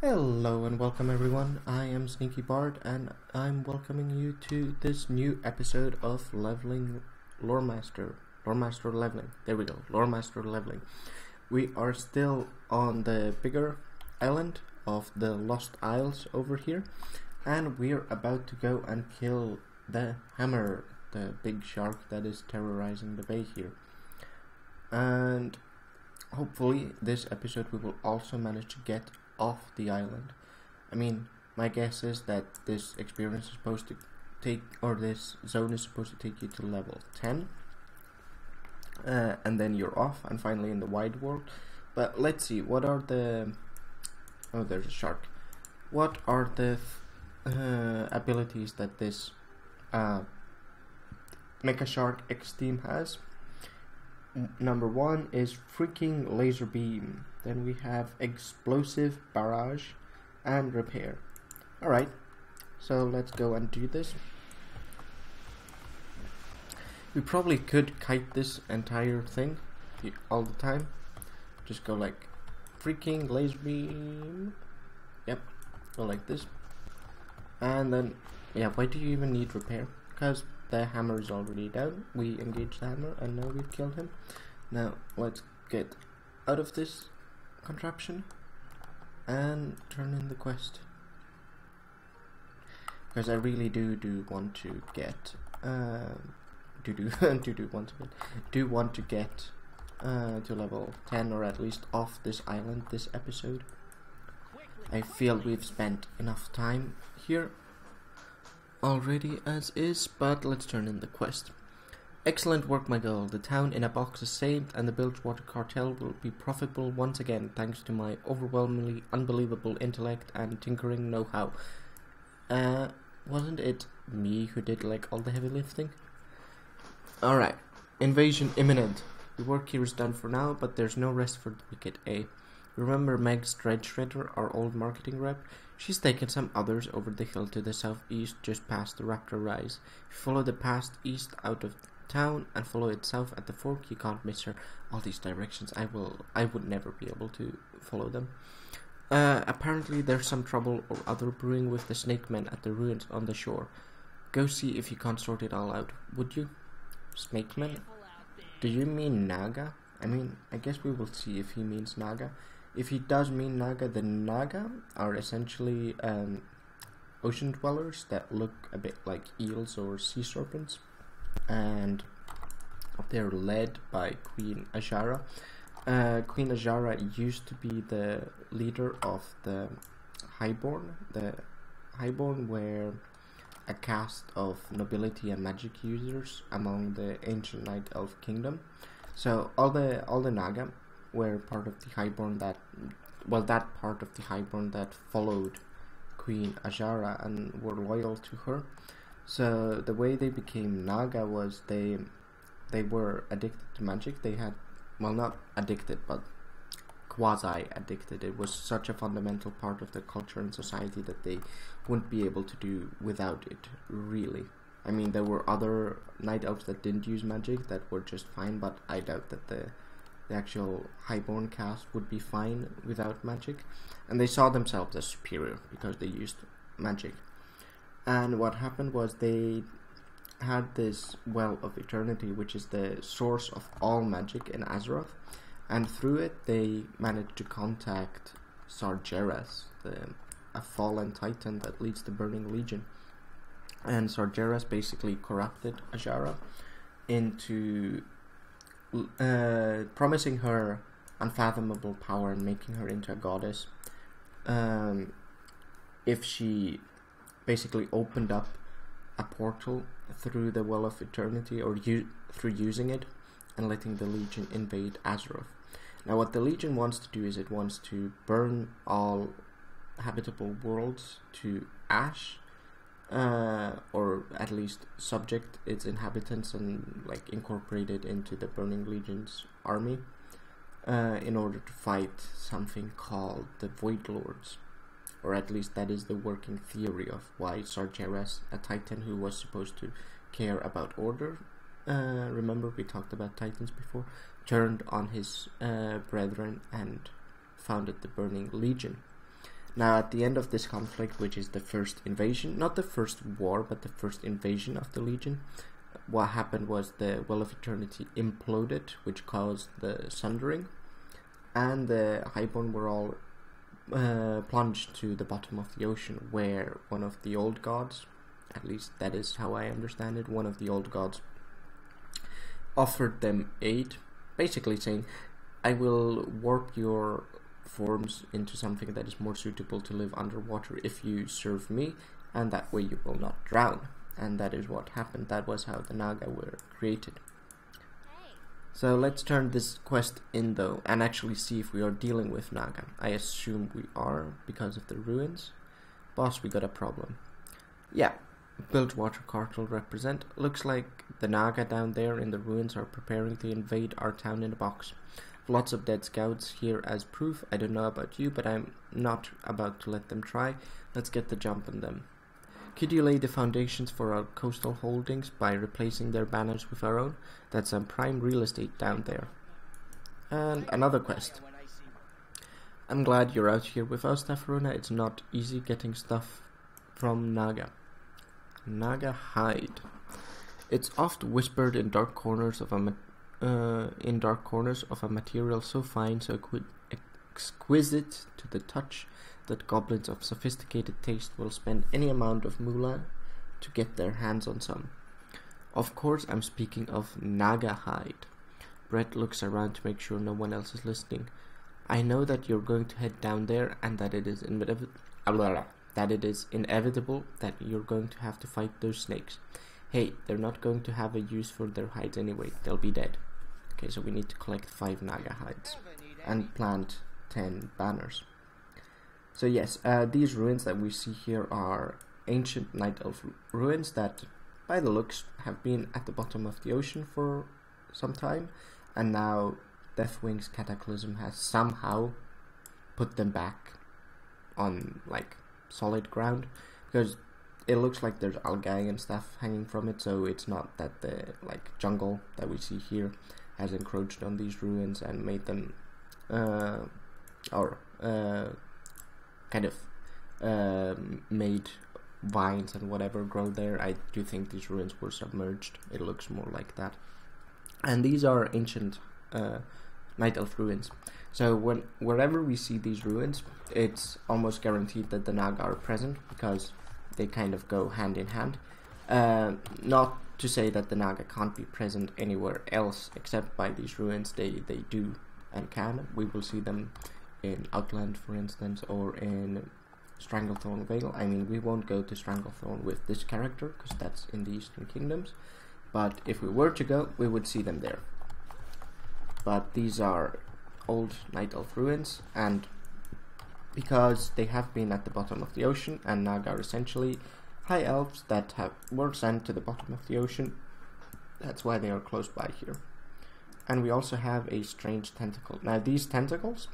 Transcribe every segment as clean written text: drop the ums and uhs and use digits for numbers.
Hello and welcome everyone, I am Sneaky Bard and I'm welcoming you to this new episode of Leveling Loremaster. Loremaster Leveling. There we go, Loremaster Leveling. We are still on the bigger island of the Lost Isles over here, and we are about to go and kill the hammer, the big shark that is terrorizing the bay here. And hopefully this episode we will also manage to get off the island. I mean, my guess is that this experience is supposed to take, or this zone is supposed to take you to level 10, and then you're off and finally in the wide world. But let's see, what are the, oh, there's a shark. What are the abilities that this Mecha Shark X team has? Number 1 is freaking laser beam. Then we have explosive barrage and repair. Alright, so let's go and do this. We probably could kite this entire thing all the time. Just go like freaking laser beam. Yep, go like this. And then, yeah, why do you even need repair? Because the hammer is already down. We engaged the hammer and now we've killed him. Now let's get out of this contraption and turn in the quest, because I really do want to get want to get to level 10, or at least off this island this episode. I feel we've spent enough time here already as is, but let's turn in the quest. Excellent work, my girl. The town in a box is saved and the Bilgewater Cartel will be profitable once again thanks to my overwhelmingly unbelievable intellect and tinkering know-how. Wasn't it me who did like all the heavy lifting? Alright, invasion imminent. The work here is done for now, but there's no rest for the wicked, eh? Remember Meg Shredder, our old marketing rep? She's taken some others over the hill to the southeast just past the Raptor Rise. If you follow the path east out of town and follow it south at the fork, you can't miss her. All these directions, I would never be able to follow them. Apparently there's some trouble or other brewing with the snake men at the ruins on the shore. Go see if you can't sort it all out, would you? Snake men? Do you mean Naga? I mean, I guess we will see if he means Naga. If he does mean Naga, the Naga are essentially ocean dwellers that look a bit like eels or sea serpents, and they're led by Queen Ajara. Queen Ajara used to be the leader of the Highborn. The Highborn were a caste of nobility and magic users among the ancient Night Elf kingdom. So all the Naga were part of the Highborn that part of the Highborn that followed Queen Ajara and were loyal to her. So the way they became Naga was they were addicted to magic. They had, well, not addicted, but quasi-addicted. It was such a fundamental part of their culture and society that they wouldn't be able to do without it, really. I mean, there were other night elves that didn't use magic that were just fine, but I doubt that the actual Highborn caste would be fine without magic. And they saw themselves as superior because they used magic. And what happened was they had this Well of Eternity, which is the source of all magic in Azeroth. And through it, they managed to contact Sargeras, a fallen titan that leads the Burning Legion. And Sargeras basically corrupted Ajara into promising her unfathomable power and making her into a goddess if she basically opened up a portal through the Well of Eternity, or through using it and letting the Legion invade Azeroth. Now what the Legion wants to do is it wants to burn all habitable worlds to ash, or at least subject its inhabitants and like incorporate it into the Burning Legion's army, in order to fight something called the Void Lords. Or at least that is the working theory of why Sargeras, a titan who was supposed to care about order, remember we talked about titans before, turned on his brethren and founded the Burning Legion. Now at the end of this conflict, which is the first invasion, not the first war, but the first invasion of the Legion, what happened was the Well of Eternity imploded, which caused the Sundering, and the Highborn were all plunged to the bottom of the ocean, where one of the old gods, at least that is how I understand it, one of the old gods offered them aid, basically saying, I will warp your forms into something that is more suitable to live underwater if you serve me, and that way you will not drown. And that is what happened. That was how the Naga were created. So let's turn this quest in though, and actually see if we are dealing with Naga. I assume we are, because of the ruins. Boss, we got a problem. Yeah, Bilgewater Cartel represent. Looks like the Naga down there in the ruins are preparing to invade our town in a box. Lots of dead scouts here as proof. I don't know about you, but I'm not about to let them try. Let's get the jump on them. Could you lay the foundations for our coastal holdings by replacing their banners with our own? That's some prime real estate down there. And another quest. I'm glad you're out here with us, Tafaruna. It's not easy getting stuff from Naga. Naga hide. It's oft whispered in dark corners of a material so fine, so exquisite to the touch, that goblins of sophisticated taste will spend any amount of moolah to get their hands on some. Of course, I'm speaking of Naga hide. Brett looks around to make sure no one else is listening. I know that you're going to head down there, and that it is inevitable that you're going to have to fight those snakes. Hey, they're not going to have a use for their hides anyway. They'll be dead. Okay, so we need to collect 5 Naga hides and plant 10 banners. So yes, these ruins that we see here are ancient Night Elf ruins that, by the looks, have been at the bottom of the ocean for some time, and now Deathwing's Cataclysm has somehow put them back on like solid ground, because it looks like there's algae and stuff hanging from it, so it's not that the like jungle that we see here has encroached on these ruins and made them made vines and whatever grow there. I do think these ruins were submerged. It looks more like that. And these are ancient Night Elf ruins. So wherever we see these ruins, it's almost guaranteed that the Naga are present, because they kind of go hand in hand. Not to say that the Naga can't be present anywhere else except by these ruins. They do and can. We will see them in Outland, for instance, or in Stranglethorn Vale. I mean, we won't go to Stranglethorn with this character, because that's in the Eastern Kingdoms, but if we were to go, we would see them there. But these are old Night Elf ruins, and because they have been at the bottom of the ocean, and Naga are essentially high elves that were sent to the bottom of the ocean, that's why they are close by here. And we also have a strange tentacle. Now these tentacles,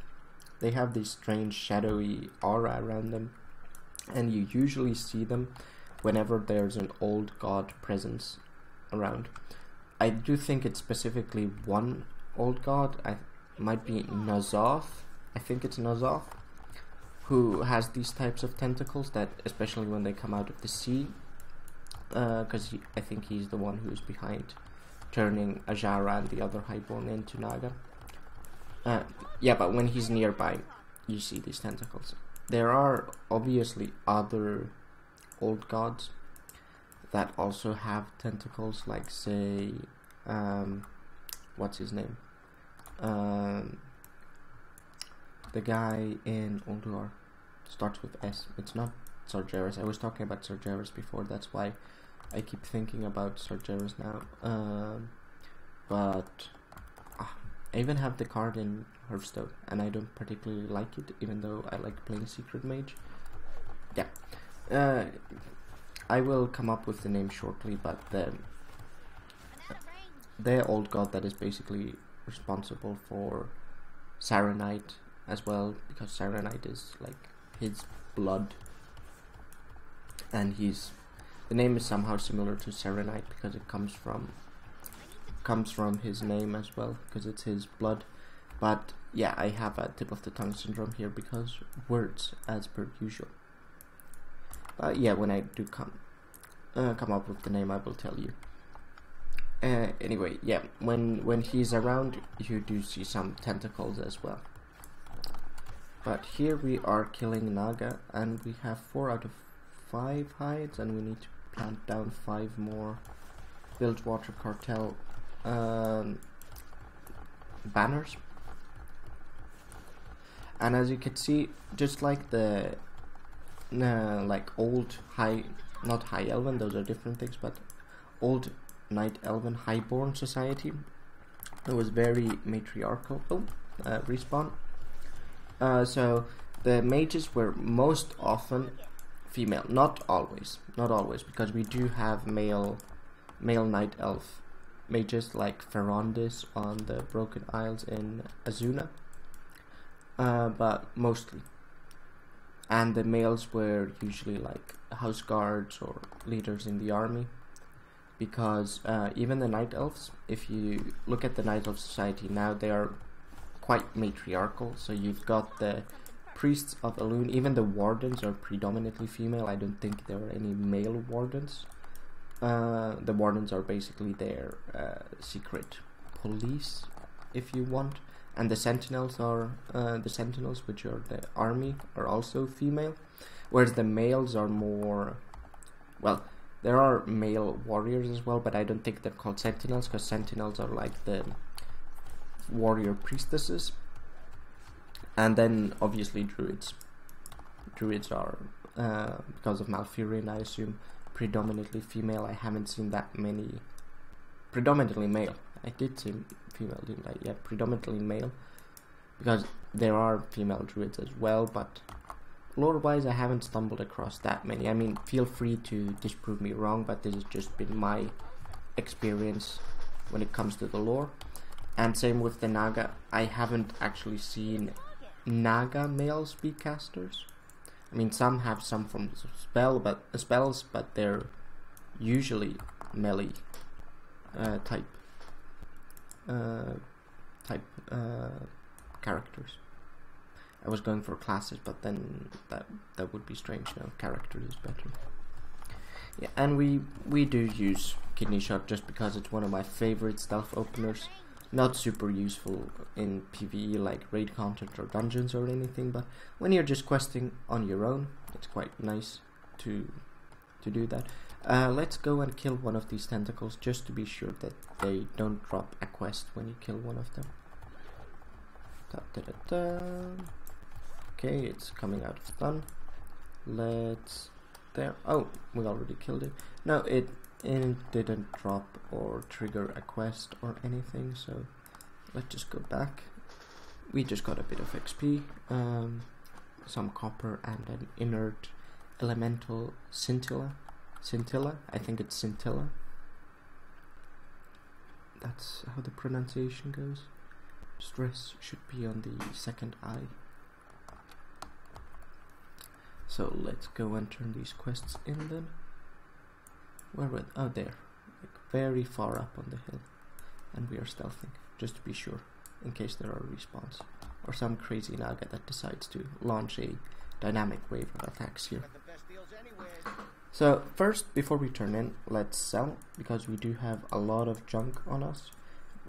they have this strange shadowy aura around them, and you usually see them whenever there's an old god presence around. I do think it's specifically one old god, might be Nazoth, I think it's Nazoth, who has these types of tentacles, that especially when they come out of the sea, because I think he's the one who's behind turning Ajara and the other Highborn into Naga. Yeah, but when he's nearby, you see these tentacles. There are obviously other old gods that also have tentacles, like say, what's his name? The guy in Ulduar, starts with S. It's not Sargeras. I was talking about Sargeras before, that's why I keep thinking about Sargeras now. But I even have the card in Hearthstone, and I don't particularly like it, even though I like playing Secret Mage. Yeah. I will come up with the name shortly, but the old god that is basically responsible for Saronite as well, because Saronite is like his blood, and the name is somehow similar to Saronite because it comes from his name as well, because it's his blood. But yeah, I have a tip of the tongue syndrome here because words, as per usual. But yeah, when I do come up with the name, I will tell you. Anyway, yeah, when he's around, you do see some tentacles as well. But here we are killing Naga, and we have 4 out of 5 hides, and we need to plant down 5 more Bilgewater Cartel banners. And as you can see, just like the like old not high elven, those are different things, but old Night Elven Highborn society, it was very matriarchal. Respawn. So the mages were most often female, not always, because we do have male Night Elf mages like Ferondis on the Broken Isles in Azuna, but mostly. And the males were usually like house guards or leaders in the army. Because even the Night Elves, if you look at the Night Elf society now, they are quite matriarchal. So you've got the priests of Elune, even the wardens are predominantly female. I don't think there are any male wardens. The wardens are basically their secret police, if you want. And the sentinels are which are the army, are also female. Whereas the males are more, well, there are male warriors as well, but I don't think they're called sentinels, because sentinels are like the warrior priestesses. And then obviously druids. Druids are, because of Malfurion, I assume, predominantly female. I haven't seen that many. Predominantly male. I did say female, didn't I? Yeah, predominantly male. Because there are female druids as well, but lore-wise, I haven't stumbled across that many. I mean, feel free to disprove me wrong, but this has just been my experience when it comes to the lore. And same with the Naga. I haven't actually seen Naga male speedcasters. I mean, some have some from spells, but they're usually melee type characters. I was going for classes, but then that would be strange. No, character is better. Yeah, and we do use Kidney Shot just because it's one of my favorite stealth openers. Not super useful in PvE like raid content or dungeons or anything, but when you're just questing on your own, it's quite nice to do that. Let's go and kill one of these tentacles just to be sure that they don't drop a quest when you kill one of them. Da, da, da, da. Okay, it's coming out of stun. Let's there. Oh, we already killed it. No, it didn't drop or trigger a quest or anything. So let's just go back. We just got a bit of XP, some copper, and an inert elemental scintilla. Scintilla, I think it's scintilla. That's how the pronunciation goes. Stress should be on the second eye. So let's go and turn these quests in then. Where were they? Oh, there. Like very far up on the hill. And we are stealthing, just to be sure, in case there are respawns. Or some crazy Naga that decides to launch a dynamic wave of attacks here. So first, before we turn in, let's sell, because we do have a lot of junk on us.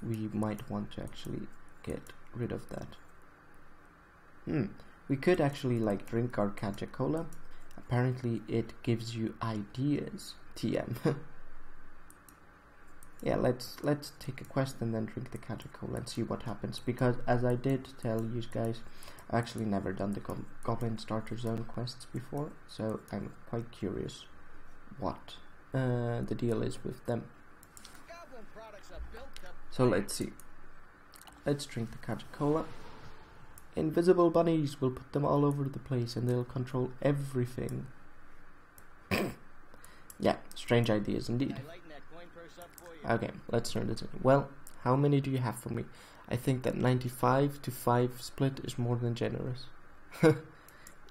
We might want to actually get rid of that. We could actually like drink our Kaja Cola. Apparently it gives you ideas. TM. Yeah, let's take a quest and then drink the Kaja Cola and see what happens, because as I did tell you guys, I've actually never done the Goblin Starter Zone quests before, so I'm quite curious what the deal is with them. So let's see. Let's drink the Kaja Cola. Invisible bunnies will put them all over the place and they'll control everything. Yeah, strange ideas indeed. Okay, let's turn this in. Well, how many do you have for me? I think that 95 to 5 split is more than generous.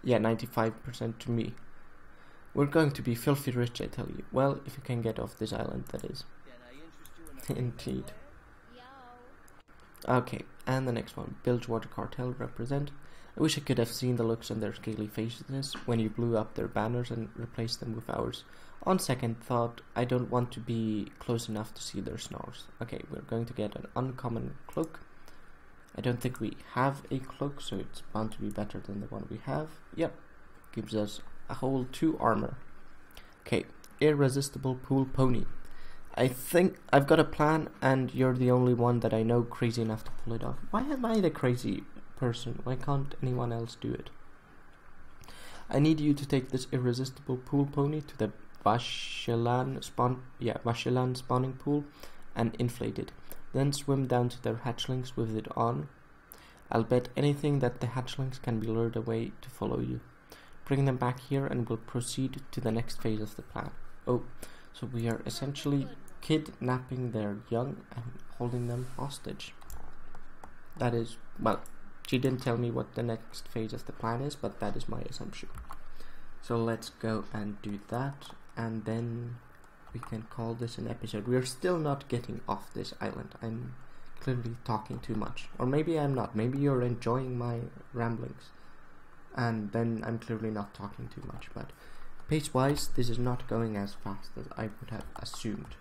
Yeah, 95% to me. We're going to be filthy rich, I tell you. Well, if you can get off this island, that is. Indeed. Okay, and the next one, Bilgewater Cartel represent. I wish I could have seen the looks on their scaly faces when you blew up their banners and replaced them with ours. On second thought, I don't want to be close enough to see their snarls. Okay, we're going to get an uncommon cloak. I don't think we have a cloak, so it's bound to be better than the one we have. Yep, gives us a whole 2 armor. Okay, irresistible pool pony. I think I've got a plan, and you're the only one that I know crazy enough to pull it off. Why am I the crazy person? Why can't anyone else do it? I need you to take this irresistible pool pony to the Vashelan spawning pool and inflate it. Then swim down to their hatchlings with it on. I'll bet anything that the hatchlings can be lured away to follow you. Bring them back here and we'll proceed to the next phase of the plan. Oh, so we are essentially kidnapping their young and holding them hostage. That is, well, she didn't tell me what the next phase of the plan is, but that is my assumption. So let's go and do that, and then we can call this an episode. We're still not getting off this island. I'm clearly talking too much. Or maybe I'm not. Maybe you're enjoying my ramblings. And then I'm clearly not talking too much. But pace-wise, this is not going as fast as I would have assumed.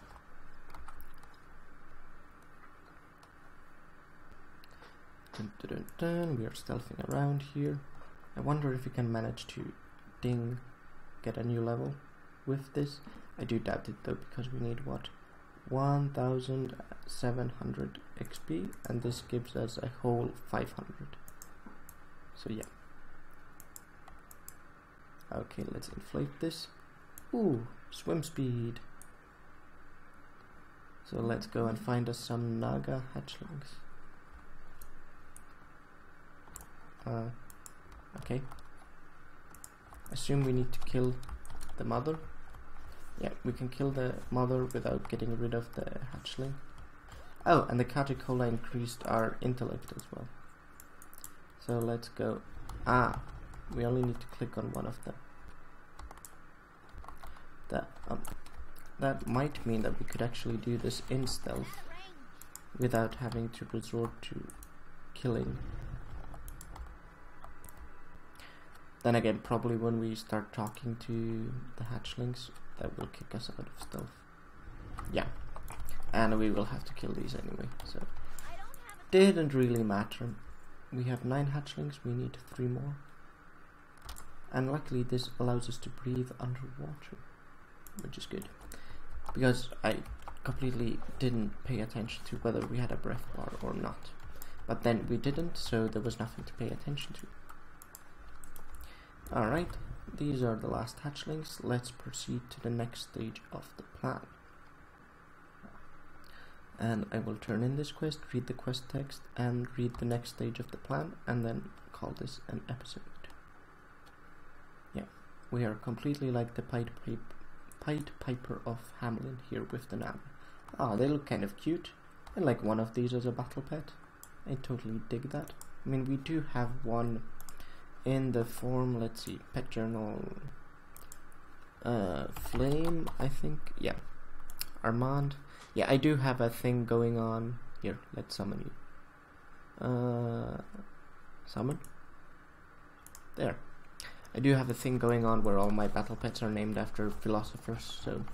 Dun, dun, dun, dun. We are stealthing around here. I wonder if we can manage to get a new level with this. I do doubt it though, because we need what, 1700 XP, and this gives us a whole 500. So yeah. Okay, let's inflate this. Ooh, swim speed. So let's go and find us some Naga hatchlings. Okay. Assume we need to kill the mother. Yeah, we can kill the mother without getting rid of the hatchling. Oh, and the Caticola increased our intellect as well. So let's go. We only need to click on one of them. That might mean that we could actually do this in stealth without having to resort to killing. Then again, probably when we start talking to the hatchlings, that will kick us out of stealth. Yeah, and we will have to kill these anyway, so didn't really matter. We have 9 hatchlings, we need 3 more. And luckily this allows us to breathe underwater, which is good. Because I completely didn't pay attention to whether we had a breath bar or not. But then we didn't, so there was nothing to pay attention to. Alright, these are the last hatchlings. Let's proceed to the next stage of the plan. And I will turn in this quest, read the quest text, and read the next stage of the plan, and then call this an episode. Yeah, we are completely like the Pied Piper of Hamelin here with the Naga. Ah, they look kind of cute. I like one of these as a battle pet. I totally dig that. I mean, we do have one in the form, let's see, pet journal, Flame, I think, yeah, Armand. Yeah, I do have a thing going on. Here, let's summon you. Summon? There. I do have a thing going on where all my battle pets are named after philosophers, so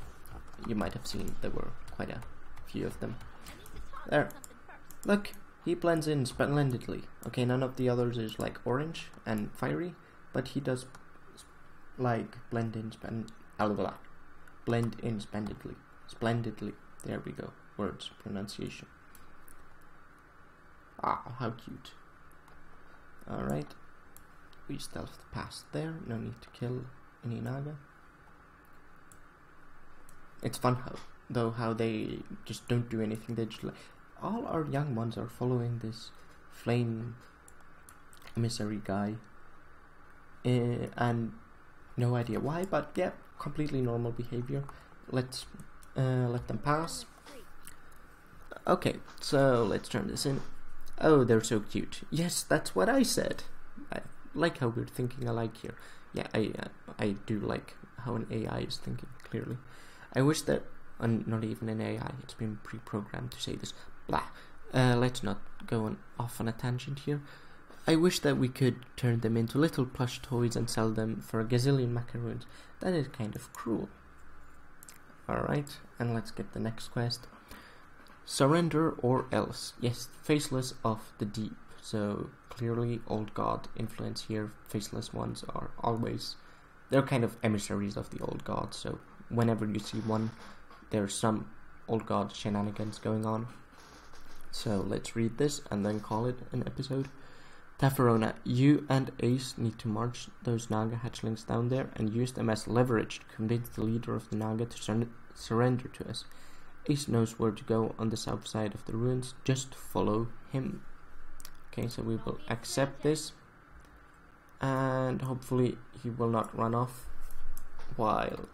you might have seen there were quite a few of them. There. Look, he blends in splendidly. Okay, none of the others is like orange and fiery, but he does like blend in splendidly. Splendidly. There we go. Words, pronunciation. Ah, how cute. Alright. We stealthed past there. No need to kill any Naga. It's fun how they just don't do anything. They just like, all our young ones are following this flame emissary guy, and no idea why, but yeah, completely normal behavior. Let's let them pass. Okay, so let's turn this in. Oh, they're so cute. Yes, that's what I said. I like how we're thinking alike here. Yeah, I do like how an AI is thinking, clearly. I wish that, not even an AI, it's been pre-programmed to say this. Blah. let's not go off on a tangent here. I wish that we could turn them into little plush toys and sell them for a gazillion macaroons. That is kind of cruel. Alright, and let's get the next quest. Surrender or else. Yes, Faceless of the Deep. So clearly old god influence here. Faceless ones are always, they're kind of emissaries of the old god. So whenever you see one, there's some old god shenanigans going on. So let's read this and then call it an episode. Tafarona, you and Ace need to march those Naga hatchlings down there and use them as leverage to convince the leader of the Naga to surrender to us. Ace knows where to go on the south side of the ruins. Just follow him. Okay, so we will accept this. And hopefully he will not run off while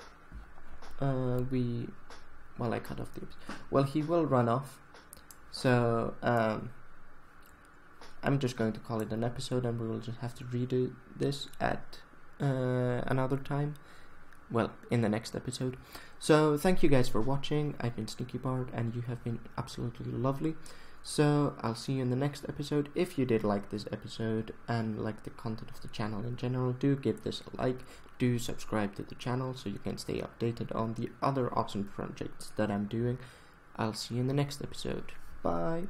I cut off the... Well, he will run off. So, I'm just going to call it an episode, and we will just have to redo this at another time. Well, in the next episode. So, thank you guys for watching. I've been Sneaky Bard, and you have been absolutely lovely. So, I'll see you in the next episode. If you did like this episode and like the content of the channel in general, do give this a like. Do subscribe to the channel so you can stay updated on the other awesome projects that I'm doing. I'll see you in the next episode. Bye.